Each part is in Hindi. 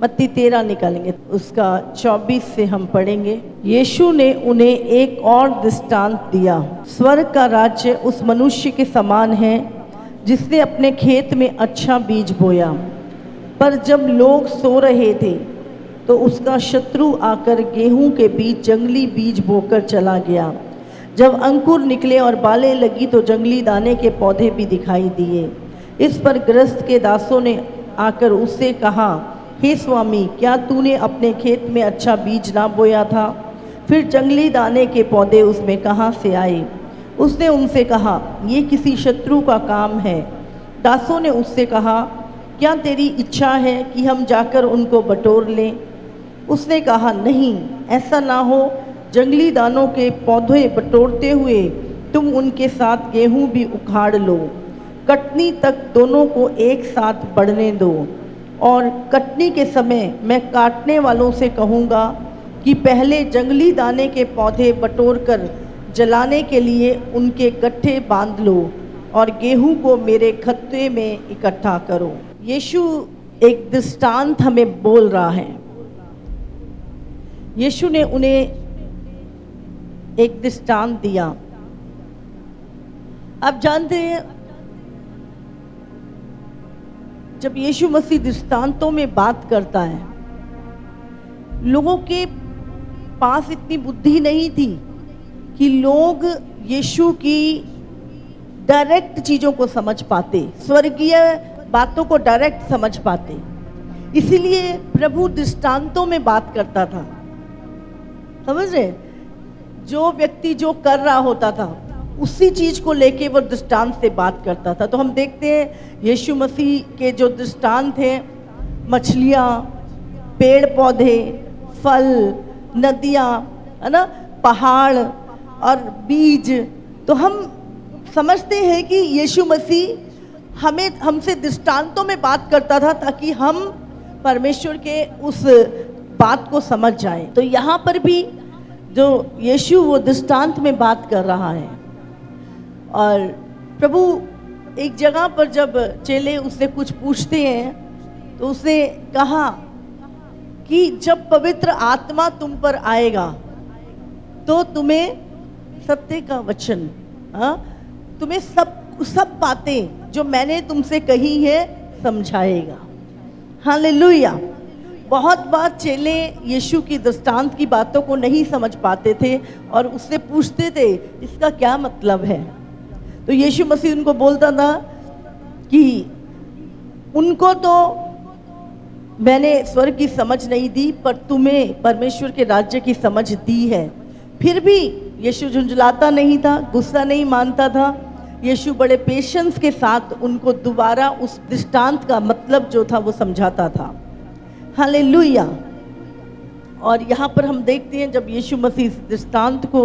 मत्ती 13 निकालेंगे, उसका 24 से हम पढ़ेंगे। यीशु ने उन्हें एक और दृष्टांत दिया। स्वर्ग का राज्य उस मनुष्य के समान है जिसने अपने खेत में अच्छा बीज बोया। पर जब लोग सो रहे थे तो उसका शत्रु आकर गेहूं के बीच जंगली बीज बोकर चला गया। जब अंकुर निकले और बालें लगी तो जंगली दाने के पौधे भी दिखाई दिए। इस पर गृहस्थ के दासों ने आकर उससे कहा, हे स्वामी, क्या तूने अपने खेत में अच्छा बीज ना बोया था? फिर जंगली दाने के पौधे उसमें कहाँ से आए? उसने उनसे कहा, ये किसी शत्रु का काम है। दासों ने उससे कहा, क्या तेरी इच्छा है कि हम जाकर उनको बटोर लें? उसने कहा, नहीं, ऐसा ना हो। जंगली दानों के पौधे बटोरते हुए तुम उनके साथ गेहूं भी उखाड़ लो। कटनी तक दोनों को एक साथ बढ़ने दो। और कटनी के समय मैं काटने वालों से कहूँगा कि पहले जंगली दाने के पौधे बटोरकर जलाने के लिए उनके गट्ठे बांध लो और गेहूं को मेरे खत्ते में इकट्ठा करो। यीशु एक दृष्टांत हमें बोल रहा है। यीशु ने उन्हें एक दृष्टांत दिया। आप जानते हैं, जब यीशु मसीह दृष्टांतों में बात करता है, लोगों के पास इतनी बुद्धि नहीं थी कि लोग यीशु की डायरेक्ट चीज़ों को समझ पाते, स्वर्गीय बातों को डायरेक्ट समझ पाते। इसीलिए प्रभु दृष्टांतों में बात करता था। समझ रहे? जो व्यक्ति जो कर रहा होता था उसी चीज को लेके वो दृष्टांत से बात करता था। तो हम देखते हैं यीशु मसीह के जो दृष्टांत हैं, मछलियाँ, पेड़ पौधे, फल, नदियाँ, है ना, पहाड़ और बीज। तो हम समझते हैं कि यीशु मसीह हमसे दृष्टांतों में बात करता था ताकि हम परमेश्वर के उस बात को समझ जाएं। तो यहाँ पर भी जो यीशु वो दृष्टांत में बात कर रहा है। और प्रभु एक जगह पर जब चेले उससे कुछ पूछते हैं तो उसने कहा कि जब पवित्र आत्मा तुम पर आएगा तो तुम्हें सत्य का वचन, तुम्हें सब बातें जो मैंने तुमसे कही है समझाएगा। हालेलुया। बहुत बार चेले यीशु की दृष्टांत की बातों को नहीं समझ पाते थे और उससे पूछते थे इसका क्या मतलब है। तो यीशु मसीह उनको बोलता था कि उनको तो मैंने स्वर्ग की समझ नहीं दी, पर तुम्हें परमेश्वर के राज्य की समझ दी है। फिर भी यीशु झुंझलाता नहीं था, गुस्सा नहीं मानता था। यीशु बड़े पेशेंस के साथ उनको दोबारा उस दृष्टांत का मतलब जो था वो समझाता था। हालेलुया। और यहाँ पर हम देखते हैं जब यीशु मसीह दृष्टांत को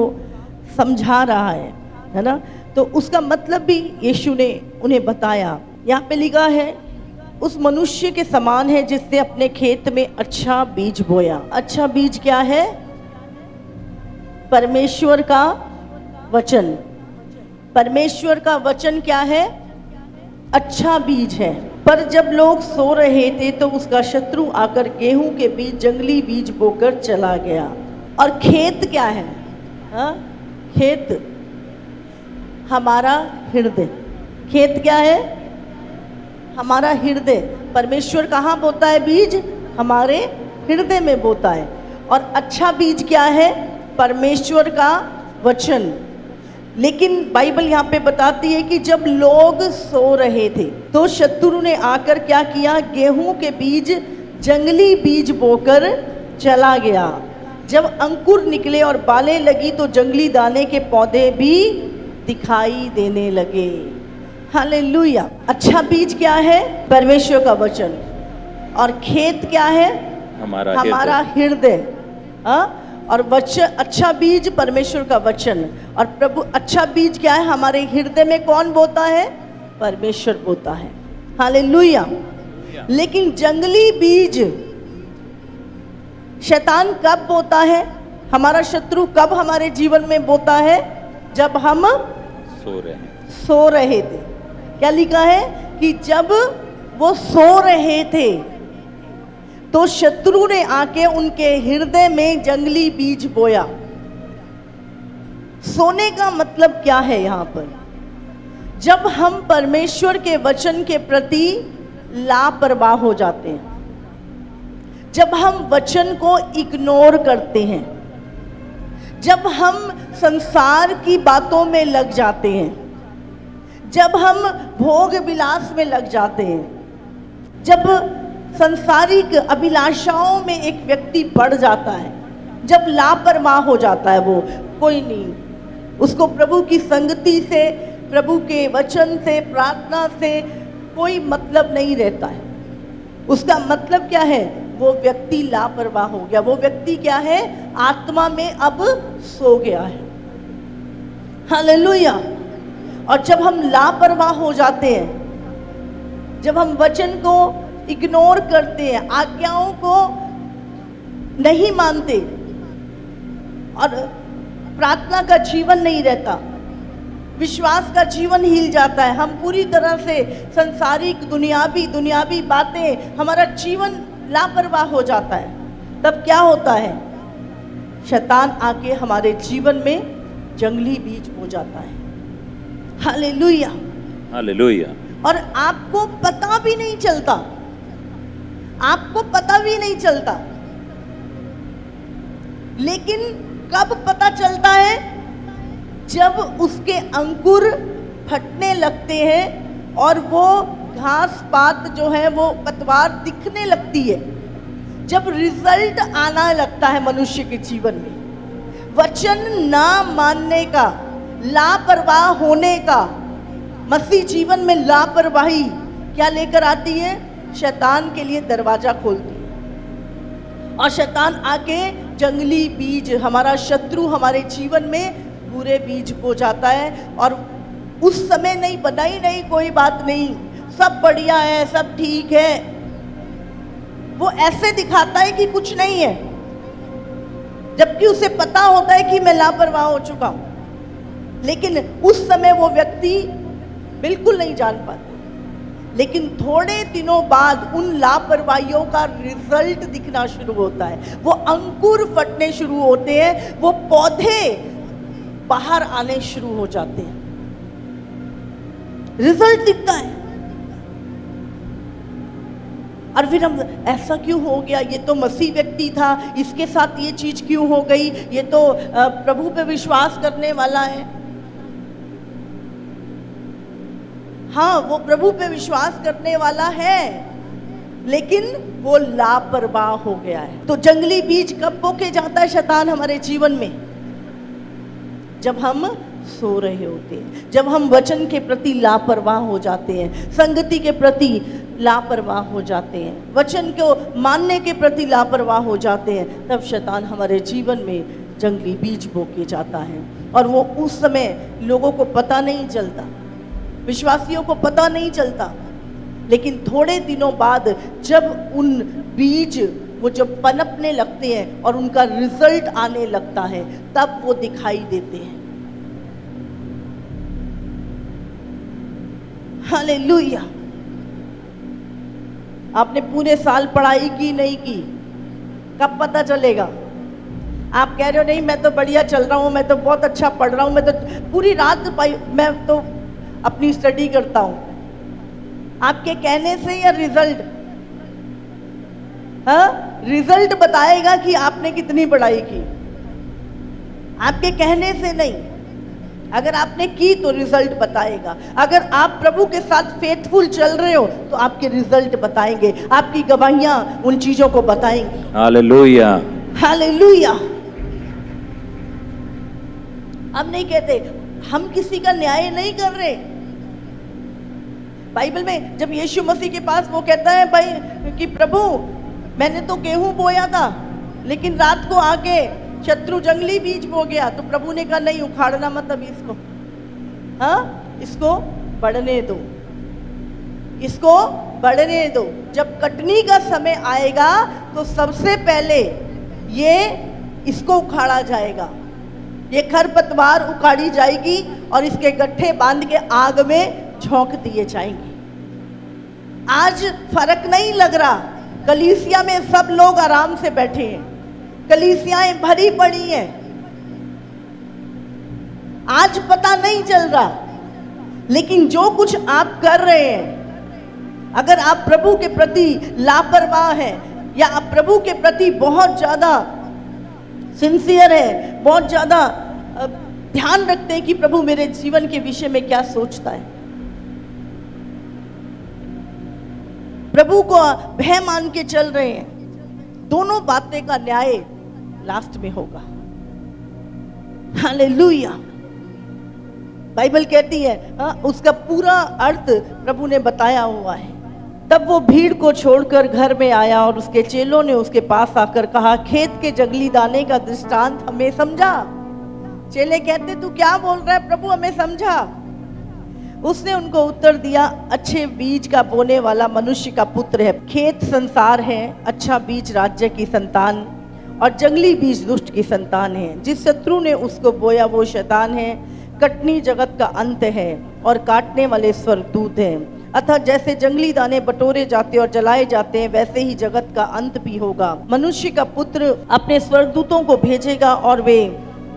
समझा रहा है ना, तो उसका मतलब भी यीशु ने उन्हें बताया। यहाँ पे लिखा है, उस मनुष्य के समान है जिसने अपने खेत में अच्छा बीज बोया। अच्छा बीज क्या है? परमेश्वर का वचन। परमेश्वर का वचन क्या है? अच्छा बीज है। पर जब लोग सो रहे थे तो उसका शत्रु आकर गेहूं के बीच जंगली बीज बोकर चला गया। और खेत क्या है? खेत हमारा हृदय। खेत क्या है? हमारा हृदय। परमेश्वर कहाँ बोता है बीज? हमारे हृदय में बोता है। और अच्छा बीज क्या है? परमेश्वर का वचन। लेकिन बाइबल यहाँ पे बताती है कि जब लोग सो रहे थे तो शत्रु ने आकर क्या किया? गेहूं के बीज जंगली बीज बोकर चला गया। जब अंकुर निकले और बालें लगी तो जंगली दाने के पौधे भी दिखाई देने लगे। हालेलुया। अच्छा बीज क्या है? परमेश्वर का वचन। और खेत क्या है? हमारा हृदय। और वचन, अच्छा बीज परमेश्वर का वचन। और प्रभु अच्छा बीज क्या है? हमारे हृदय में कौन बोता है? परमेश्वर बोता है। हालेलुया। लेकिन जंगली बीज शैतान कब बोता है? हमारा शत्रु कब हमारे जीवन में बोता है? जब हम सो रहे थे। क्या लिखा है कि जब वो सो रहे थे तो शत्रु ने आके उनके हृदय में जंगली बीज बोया। सोने का मतलब क्या है यहाँ पर? जब हम परमेश्वर के वचन के प्रति लापरवाह हो जाते हैं, जब हम वचन को इग्नोर करते हैं, जब हम संसार की बातों में लग जाते हैं, जब हम भोग विलास में लग जाते हैं, जब संसारिक अभिलाषाओं में एक व्यक्ति बढ़ जाता है, जब लापरवाह हो जाता है, वो कोई नहीं, उसको प्रभु की संगति से, प्रभु के वचन से, प्रार्थना से कोई मतलब नहीं रहता है। उसका मतलब क्या है? वो व्यक्ति लापरवाह हो गया। वो व्यक्ति क्या है? आत्मा में अब सो गया है। हालेलुया। और जब हम लापरवाह हो जाते हैं, जब हम वचन को इग्नोर करते हैं, आज्ञाओं को नहीं मानते और प्रार्थना का जीवन नहीं रहता, विश्वास का जीवन हिल जाता है, हम पूरी तरह से संसारिक दुनियावी बातें, हमारा जीवन लापरवाह हो जाता है, तब क्या होता है? शैतान आके हमारे जीवन में जंगली बीज बो जाता है। Hallelujah, hallelujah. और आपको पता भी नहीं चलता, आपको पता भी नहीं चलता। लेकिन कब पता चलता है? जब उसके अंकुर फटने लगते हैं और वो घास पात जो है, वो पतवार दिखने लगती है, जब रिजल्ट आना लगता है मनुष्य के जीवन में। वचन ना मानने का, लापरवाह होने का, मसीह जीवन में लापरवाही क्या लेकर आती है? शैतान के लिए दरवाजा खोलती है। और शैतान आके जंगली बीज, हमारा शत्रु हमारे जीवन में बुरे बीज बो जाता है। और उस समय नहीं, बनाई नहीं, कोई बात नहीं, सब बढ़िया है, सब ठीक है, वो ऐसे दिखाता है कि कुछ नहीं है, जबकि उसे पता होता है कि मैं लापरवाह हो चुका हूं। लेकिन उस समय वो व्यक्ति बिल्कुल नहीं जान पाता। लेकिन थोड़े दिनों बाद उन लापरवाहियों का रिजल्ट दिखना शुरू होता है, वो अंकुर फटने शुरू होते हैं, वो पौधे बाहर आने शुरू हो जाते हैं, रिजल्ट दिखता है। और फिर हम, ऐसा क्यों हो गया? ये तो मसीह व्यक्ति था, इसके साथ ये चीज क्यों हो गई? ये तो प्रभु पे विश्वास करने वाला है। हाँ, वो प्रभु पे विश्वास करने वाला है, लेकिन वो लापरवाह हो गया है। तो जंगली बीज कब बोके जाता है शैतान हमारे जीवन में? जब हम सो रहे होते हैं, जब हम वचन के प्रति लापरवाह हो जाते हैं, संगति के प्रति लापरवाह हो जाते हैं, वचन को मानने के प्रति लापरवाह हो जाते हैं, तब शैतान हमारे जीवन में जंगली बीज बोके जाता है। और वो उस समय लोगों को पता नहीं चलता, विश्वासियों को पता नहीं चलता, लेकिन थोड़े दिनों बाद जब उन बीज वो जब पनपने लगते हैं और उनका रिजल्ट आने लगता है, तब वो दिखाई देते हैं। हालेलुया। आपने पूरे साल पढ़ाई की नहीं की, कब पता चलेगा? आप कह रहे हो नहीं मैं तो बढ़िया चल रहा हूँ, मैं तो बहुत अच्छा पढ़ रहा हूँ, मैं तो पूरी रात मैं तो अपनी स्टडी करता हूँ। आपके कहने से या रिजल्ट? हाँ, रिजल्ट बताएगा कि आपने कितनी पढ़ाई की, आपके कहने से नहीं। अगर आपने की तो रिजल्ट बताएगा। अगर आप प्रभु के साथ फेथफुल चल रहे हो तो आपके रिजल्ट बताएंगे, आपकी गवाहियां उन चीजों को बताएंगी। Hallelujah, hallelujah. हम नहीं कहते, हम किसी का न्याय नहीं कर रहे। बाइबल में जब यीशु मसीह के पास वो कहता है भाई कि प्रभु मैंने तो गेहूं बोया था, लेकिन रात को आके शत्रु जंगली बीज बो गया, तो प्रभु ने कहा नहीं उखाड़ना मत अभी इसको, हाँ इसको बढ़ने दो, इसको बढ़ने दो। जब कटनी का समय आएगा तो सबसे पहले ये इसको उखाड़ा जाएगा, ये खरपतवार उखाड़ी जाएगी और इसके गट्ठे बांध के आग में झोंक दिए जाएंगे। आज फर्क नहीं लग रहा, कलीसिया में सब लोग आराम से बैठे हैं, कलीसियाएं भरी पड़ी हैं। आज पता नहीं चल रहा, लेकिन जो कुछ आप कर रहे हैं, अगर आप प्रभु के प्रति लापरवाह हैं या आप प्रभु के प्रति बहुत ज्यादा सिंसियर है, बहुत ज्यादा ध्यान रखते हैं कि प्रभु मेरे जीवन के विषय में क्या सोचता है, प्रभु को भय मान के चल रहे हैं, दोनों बातें का न्याय लास्ट में होगा। हालेलुया। बाइबल कहती है, उसका पूरा अर्थ प्रभु ने बताया हुआ है। तब वो भीड़ को छोड़कर घर में आया और उसके चेलों ने उसके पास आकर कहा, खेत के जंगली दाने का दृष्टांत हमें समझा। चेले कहते, तू क्या बोल रहा है प्रभु, हमें समझा। उसने उनको उत्तर दिया, अच्छे बीज का बोने वाला मनुष्य का पुत्र है। खेत संसार है, अच्छा बीज राज्य की संतान और जंगली बीज दुष्ट की संतान है। जिस शत्रु ने उसको बोया वो शैतान है। कटनी जगत का अंत है और काटने वाले स्वर्गदूत हैं। अतः जैसे जंगली दाने बटोरे जाते और जलाए जाते हैं, वैसे ही जगत का अंत भी होगा। मनुष्य का पुत्र अपने स्वर्गदूतों को भेजेगा और वे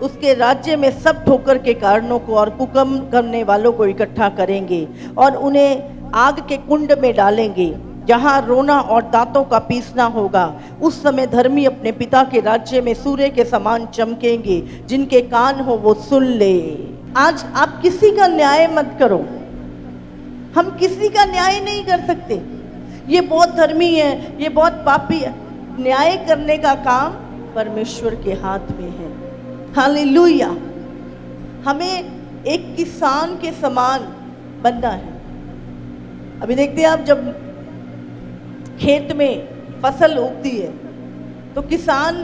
उसके राज्य में सब ठोकर के कारणों को और कुकर्म करने वालों को इकट्ठा करेंगे और उन्हें आग के कुंड में डालेंगे, जहाँ रोना और दांतों का पीसना होगा। उस समय धर्मी अपने पिता के राज्य में सूर्य के समान चमकेंगे। जिनके कान हो वो सुन ले। आज आप किसी का न्याय मत करो। हम किसी का न्याय नहीं कर सकते। ये बहुत धर्मी है, ये बहुत पापी है। न्याय करने का काम परमेश्वर के हाथ में है। हालेलुया। हमें एक किसान के समान बनना है। अभी देखते हैं आप, जब खेत में फसल उगती है तो किसान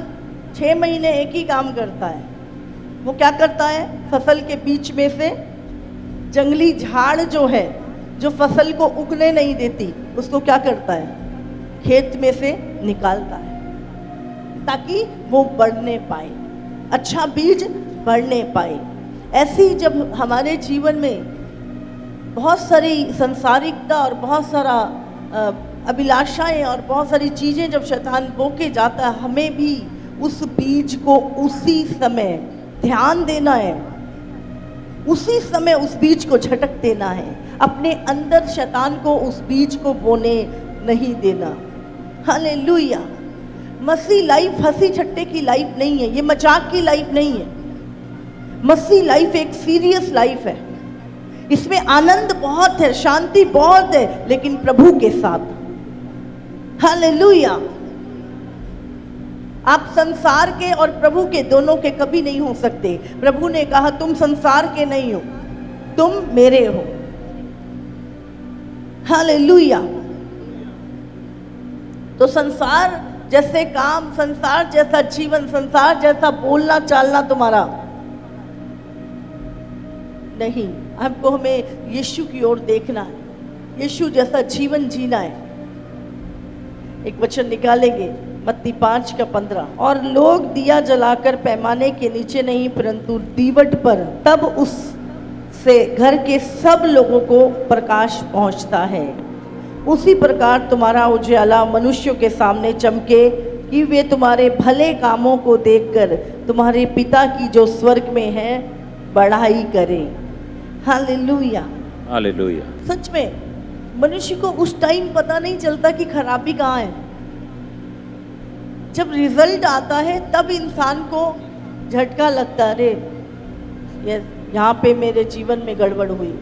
6 महीने एक ही काम करता है। वो क्या करता है, फसल के बीच में से जंगली झाड़ जो है, जो फसल को उगने नहीं देती, उसको क्या करता है, खेत में से निकालता है ताकि वो बढ़ने पाए, अच्छा बीज बढ़ने पाए। ऐसे ही जब हमारे जीवन में बहुत सारी संसारिकता और बहुत सारा अभिलाषाएं और बहुत सारी चीज़ें जब शैतान बोके जाता है, हमें भी उस बीज को उसी समय ध्यान देना है, उसी समय उस बीज को झटक देना है। अपने अंदर शैतान को उस बीज को बोने नहीं देना। हालेलुया। मसीह लाइफ हंसी छट्टे की लाइफ नहीं है, ये मजाक की लाइफ नहीं है। मसीह लाइफ एक सीरियस लाइफ है। इसमें आनंद बहुत है, शांति बहुत है, लेकिन प्रभु के साथ। हालेलुया। आप संसार के और प्रभु के दोनों के कभी नहीं हो सकते। प्रभु ने कहा, तुम संसार के नहीं हो, तुम मेरे हो। हालेलुया। तो संसार जैसे काम, संसार जैसा जीवन, संसार जैसा बोलना चालना तुम्हारा नहीं। हमको हमें यीशु की ओर देखना है, यीशु जैसा जीवन जीना है। एक वचन निकालेंगे, मत्ती 5:15। और लोग दिया जलाकर पैमाने के नीचे नहीं परंतु दीवट पर, तब उससे घर के सब लोगों को प्रकाश पहुंचता है। उसी प्रकार तुम्हारा उजाला मनुष्यों के सामने चमके कि वे तुम्हारे भले कामों को देखकर तुम्हारे पिता की जो स्वर्ग में है बढ़ाई करें। हालेलुया। हालेलुया। सच में मनुष्य को उस टाइम पता नहीं चलता कि खराबी कहाँ है। जब रिजल्ट आता है तब इंसान को झटका लगता है, अरे यहाँ पे मेरे जीवन में गड़बड़ हुई।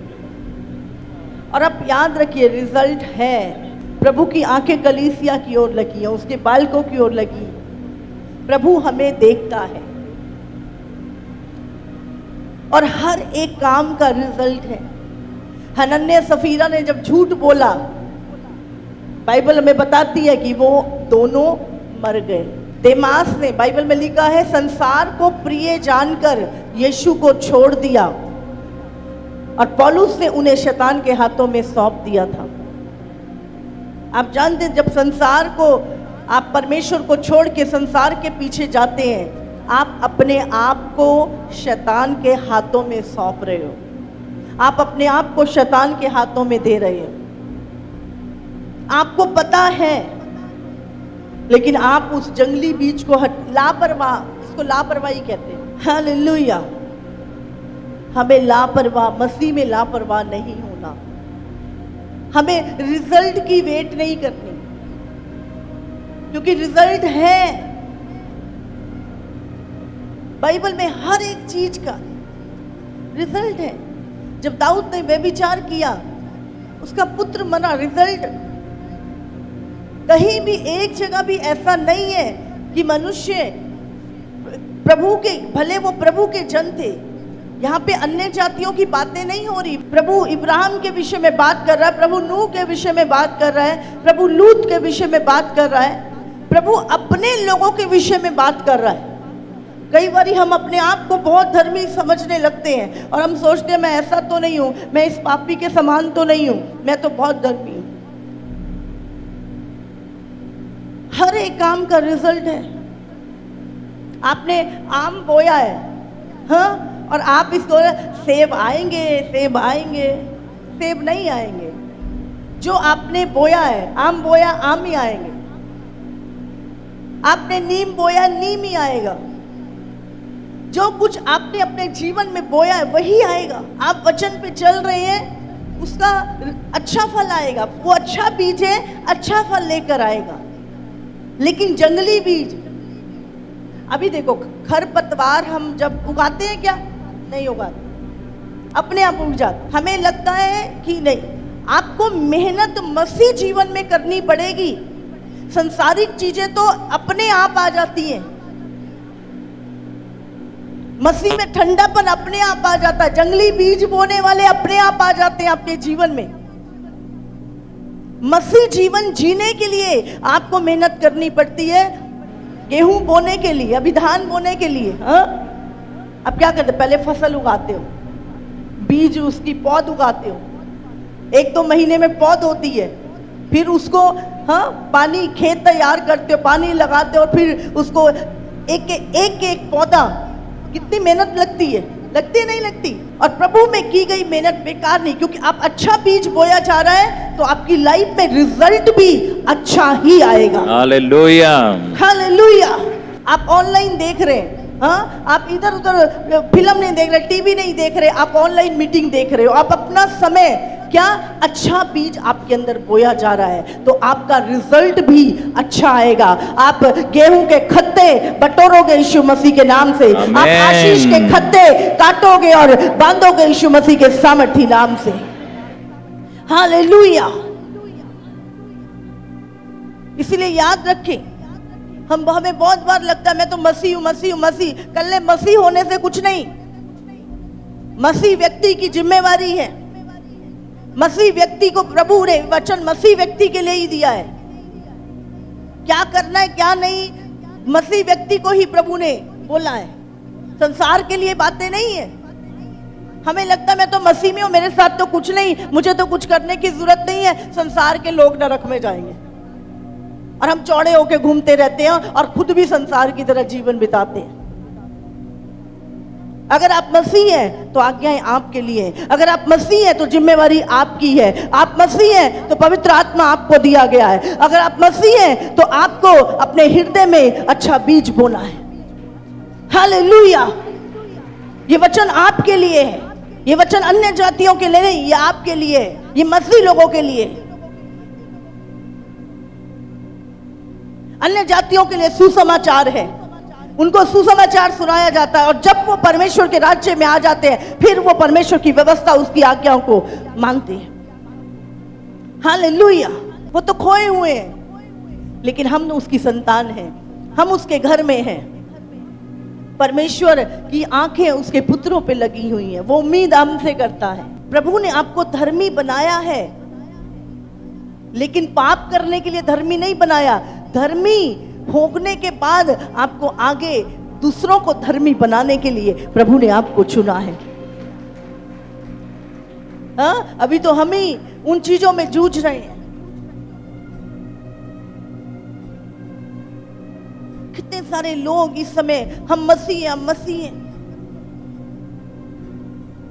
और अब याद रखिए, रिजल्ट है, प्रभु की आंखें कलीसिया की ओर लगी है, उसके बालकों की ओर लगी। प्रभु हमें देखता है और हर एक काम का रिजल्ट है। हनन्याह सफीरा ने जब झूठ बोला, बाइबल हमें बताती है कि वो दोनों मर गए। देमास ने, बाइबल में लिखा है, संसार को प्रिय जानकर यीशु को छोड़ दिया और पौलुस ने उन्हें शैतान के हाथों में सौंप दिया था। आप जानते हैं, जब संसार को, आप परमेश्वर को छोड़ के संसार के पीछे जाते हैं, आप अपने आप को शैतान के हाथों में सौंप रहे हो। आप अपने आप को शैतान के हाथों में दे रहे हो। आपको पता है लेकिन आप उस जंगली बीज को लापरवाह, इसको लापरवाही कहते हैं। हालेलुया। हमें लापरवाह, मसीह में लापरवाह नहीं होना। हमें रिजल्ट की वेट नहीं करनी, क्योंकि रिजल्ट है। बाइबल में हर एक चीज का रिजल्ट है। जब दाऊद ने व्यभिचार किया, उसका पुत्र मरा, रिजल्ट। कहीं भी एक जगह भी ऐसा नहीं है कि मनुष्य प्रभु के, भले वो प्रभु के जन थे, यहाँ पे अन्य जातियों की बातें नहीं हो रही। प्रभु इब्राहिम के विषय में बात कर रहा है, प्रभु नूह के विषय में बात कर रहा है, प्रभु लूत के विषय में बात कर रहा है, प्रभु अपने लोगों के विषय में बात कर रहा है। कई बार हम अपने आप को बहुत धर्मी समझने लगते हैं और हम सोचते हैं मैं ऐसा तो नहीं हूं, मैं इस पापी के समान तो नहीं हूं, मैं तो बहुत धर्मी हूं। हर एक काम का रिजल्ट है। आपने आम बोया है, हाँ, और आप इसको सेब आएंगे, सेब आएंगे, सेब नहीं आएंगे। जो आपने बोया है, आम बोया, आम ही आएंगे। आपने नीम बोया, नीम ही आएगा। जो कुछ आपने अपने जीवन में बोया है वही आएगा। आप वचन पे चल रहे हैं, उसका अच्छा फल आएगा। वो अच्छा बीज है, अच्छा फल लेकर आएगा। लेकिन जंगली बीज, अभी देखो खरपतवार हम जब उगाते हैं, क्या नहीं उगाते, अपने आप उग जाते। हमें लगता है कि नहीं, आपको मेहनत मसीह जीवन में करनी पड़ेगी। संसारिक चीजें तो अपने आप आ जाती हैं। मसीह में ठंडापन अपने आप आ जाता है। जंगली बीज बोने वाले अपने आप आ जाते हैं आपके जीवन में। मसीह जीवन जीने के लिए आपको मेहनत करनी पड़ती है। गेहूं बोने के लिए, अभी धान बोने के लिए, हाँ, अब क्या करते, पहले फसल उगाते हो, बीज उसकी पौध उगाते हो, 1-2 महीने में पौध होती है, फिर उसको, हाँ, पानी, खेत तैयार करते हो, पानी लगाते हो, फिर उसको एक पौधा, कितनी मेहनत लगती है, लगती है नहीं लगती। और प्रभु में की गई मेहनत बेकार नहीं, क्योंकि आप अच्छा बीज बोया जा रहा है तो आपकी लाइफ में रिजल्ट भी अच्छा ही आएगा। Hallelujah, hallelujah. आप ऑनलाइन देख रहे हैं, हाँ, आप इधर उधर फिल्म नहीं देख रहे, टीवी नहीं देख रहे, आप ऑनलाइन मीटिंग देख रहे हो। आप अपना समय, क्या अच्छा बीज आपके अंदर बोया जा रहा है तो आपका रिजल्ट भी अच्छा आएगा। आप गेहूं के खत्ते बटोरोगे यीशु मसीह के नाम से। आप आशीष के खत्ते काटोगे और बांधोगे यीशु मसीह के सामर्थी नाम से। हालेलुया। इसलिए याद रखें, हमें बहुत बार लगता है मैं तो मसीह हूं, मसीह हूं, मसीह। कल मसीह होने से कुछ नहीं। मसीह व्यक्ति की जिम्मेवारी है। मसीह व्यक्ति को प्रभु ने वचन मसीह व्यक्ति के लिए ही दिया है। क्या करना है क्या नहीं, मसीह व्यक्ति को ही प्रभु ने बोला है। संसार के लिए बातें नहीं है। हमें लगता है मैं तो मसीह में हूं, मेरे साथ तो कुछ नहीं, मुझे तो कुछ करने की जरूरत नहीं है। संसार के लोग नरक में जाएंगे और हम चौड़े होके घूमते रहते हैं और खुद भी संसार की तरह जीवन बिताते हैं। अगर आप मसीह हैं तो आज्ञाएं आपके लिए हैं। अगर आप मसीह हैं तो जिम्मेवारी आपकी है। आप मसीह हैं तो पवित्र आत्मा आपको दिया गया है। अगर आप मसीह हैं तो आपको अपने हृदय में अच्छा बीज बोना है। हालेलुया। ये वचन आपके लिए है। ये वचन अन्य जातियों के लिए नहीं, ये आपके लिए है। ये मसीह लोगों के लिए। अन्य जातियों के लिए सुसमाचार है। उनको सुसमाचार सुनाया जाता है और जब वो परमेश्वर के राज्य में आ जाते हैं फिर वो परमेश्वर की व्यवस्था, उसकी आज्ञाओं को मानते हैं। हालेलुया। वो तो खोए हुए हैं लेकिन हम उसकी संतान हैं, हम उसके घर में हैं। परमेश्वर की आंखें उसके पुत्रों पे लगी हुई हैं। वो उम्मीद हमसे करता है। प्रभु ने आपको धर्मी बनाया है लेकिन पाप करने के लिए धर्मी नहीं बनाया। धर्मी होने के बाद आपको आगे दूसरों को धर्मी बनाने के लिए प्रभु ने आपको चुना है। हाँ, अभी तो हम ही उन चीजों में जूझ रहे हैं। कितने सारे लोग इस समय हम मसीह हैं।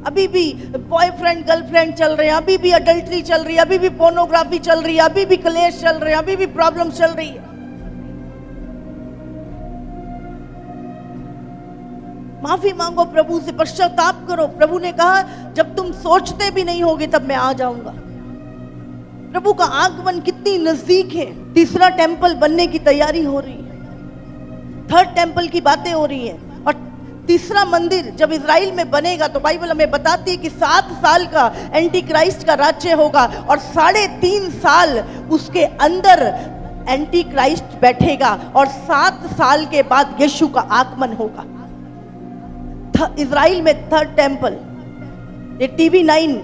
अभी भी बॉयफ्रेंड गर्लफ्रेंड चल रहे हैं, अभी भी अडल्ट्री चल रही है, अभी भी पोर्नोग्राफी चल रही है, अभी भी क्लेश चल रहे हैं, अभी भी प्रॉब्लम चल रही है। माफी मांगो प्रभु से, पश्चाताप करो। प्रभु ने कहा जब तुम सोचते भी नहीं होगे तब मैं आ जाऊंगा। प्रभु का आगमन कितनी नजदीक है। तीसरा टेंपल बनने की तैयारी हो रही है, थर्ड टेंपल की बातें हो रही हैं। और तीसरा मंदिर जब इजराइल में बनेगा तो बाइबल हमें बताती है कि 7 साल का एंटी क्राइस्ट का राज्य होगा और 3.5 साल उसके अंदर एंटी क्राइस्ट बैठेगा और 7 साल के बाद यीशु का आगमन होगा। इजराइल में थर्ड टेंपल, ये टीवी 9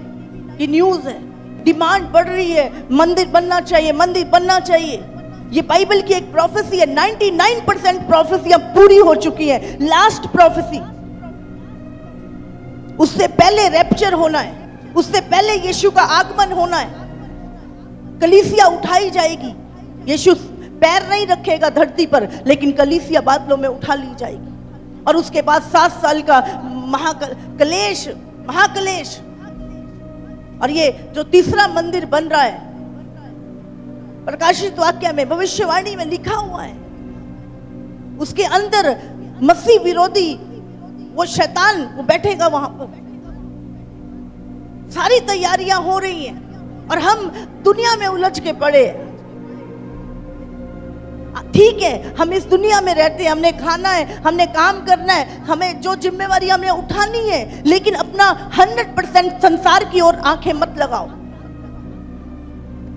की न्यूज है। डिमांड बढ़ रही है, मंदिर बनना चाहिए, मंदिर बनना चाहिए। ये बाइबल की एक प्रोफेसी है। 99% प्रोफेसियां पूरी हो चुकी है। लास्ट प्रोफेसी, उससे पहले रैप्चर होना है, उससे पहले यीशु का आगमन होना है। कलीसिया उठाई जाएगी, यीशु पैर नहीं रखेगा धरती पर, लेकिन कलीसिया बादलों में उठा ली जाएगी। और उसके बाद 7 साल का महाकलेश। और ये जो तीसरा मंदिर बन रहा है, प्रकाशित वाक्य में, भविष्यवाणी में लिखा हुआ है, उसके अंदर मसीह विरोधी वो शैतान वो बैठेगा वहां पर। सारी तैयारियां हो रही हैं और हम दुनिया में उलझ के पड़े। ठीक है, हम इस दुनिया में रहते हैं, हमने खाना है, हमने काम करना है, हमें जो जिम्मेवारी हमें उठानी है, लेकिन अपना 100% संसार की ओर आंखें मत लगाओ।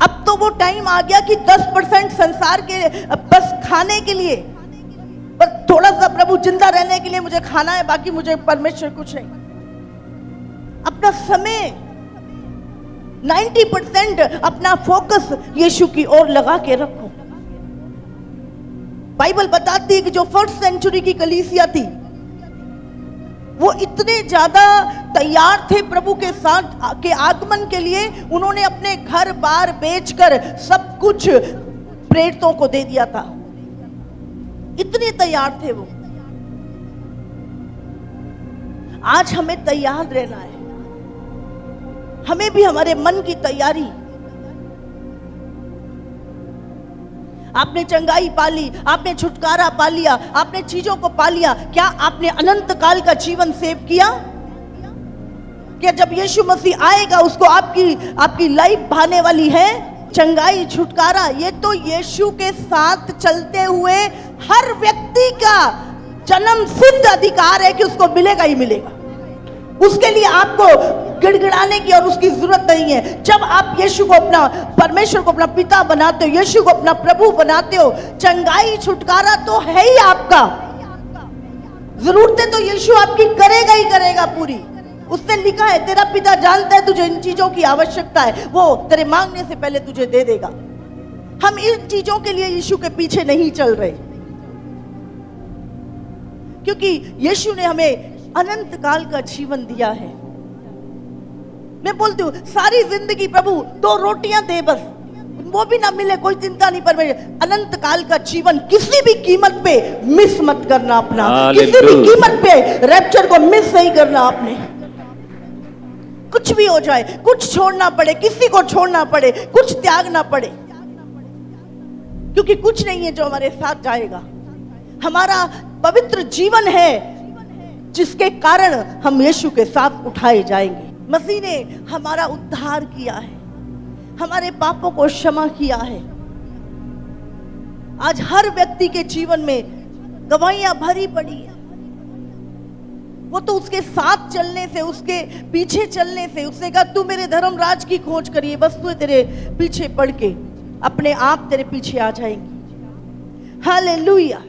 अब तो वो टाइम आ गया कि 10% संसार के बस खाने के लिए, बस थोड़ा सा प्रभु जिंदा रहने के लिए मुझे खाना है, बाकी मुझे परमेश्वर कुछ नहीं। अपना समय 90% अपना फोकस यीशु की ओर लगा के रखो। बाइबल बताती है कि जो फर्स्ट सेंचुरी की कलीसिया थी वो इतने ज्यादा तैयार थे प्रभु के साथ के आगमन के लिए, उन्होंने अपने घर बार बेचकर सब कुछ प्रेरितों को दे दिया था। इतने तैयार थे वो। आज हमें तैयार रहना है। हमें भी हमारे मन की तैयारी। आपने चंगाई पा ली, आपने छुटकारा पा लिया, आपने चीजों को पा लिया, क्या आपने अनंत काल का जीवन सेव किया? क्या जब यीशु मसीह आएगा उसको आपकी लाइफ भाने वाली है? चंगाई, छुटकारा, ये तो यीशु के साथ चलते हुए हर व्यक्ति का जन्म सिद्ध अधिकार है कि उसको मिलेगा ही मिलेगा। उसके लिए आपको गिड़गिड़ाने की और उसकी जरूरत नहीं है। जब आप यीशु को अपना, परमेश्वर को अपना पिता बनाते हो, यीशु को अपना प्रभु बनाते हो, चंगाई छुटकारा तो है ही आपका। जरूरतें तो यीशु आपकी करेगा ही करेगा पूरी। उसने लिखा है तेरा पिता जानता है तुझे इन चीजों की आवश्यकता है, वो तेरे मांगने से पहले तुझे दे देगा। हम इन चीजों के लिए यीशु के पीछे नहीं चल रहे, क्योंकि यीशु ने हमें अनंत काल का जीवन दिया है। मैं बोलती हूँ सारी जिंदगी प्रभु 2 रोटियां दे, बस वो भी ना मिले कोई चिंता नहीं, पर अनंत काल का जीवन किसी भी कीमत पे मिस मत करना अपना। किसी भी कीमत पे रैप्चर को मिस नहीं करना आपने। कुछ भी हो जाए, कुछ छोड़ना पड़े, किसी को छोड़ना पड़े, कुछ त्यागना पड़े, क्योंकि कुछ नहीं है जो हमारे साथ जाएगा। हमारा पवित्र जीवन है जिसके कारण हम यीशु के साथ उठाए जाएंगे। मसीह ने हमारा उद्धार किया है, हमारे पापों को क्षमा किया है। आज हर व्यक्ति के जीवन में गवाहियां भरी पड़ी है। वो तो उसके साथ चलने से, उसके पीछे चलने से, उसने कहा तू मेरे धर्म राज की खोज करिए, वस्तुएं तेरे पीछे पड़ के अपने आप तेरे पीछे आ जाएंगी। हालेलुया।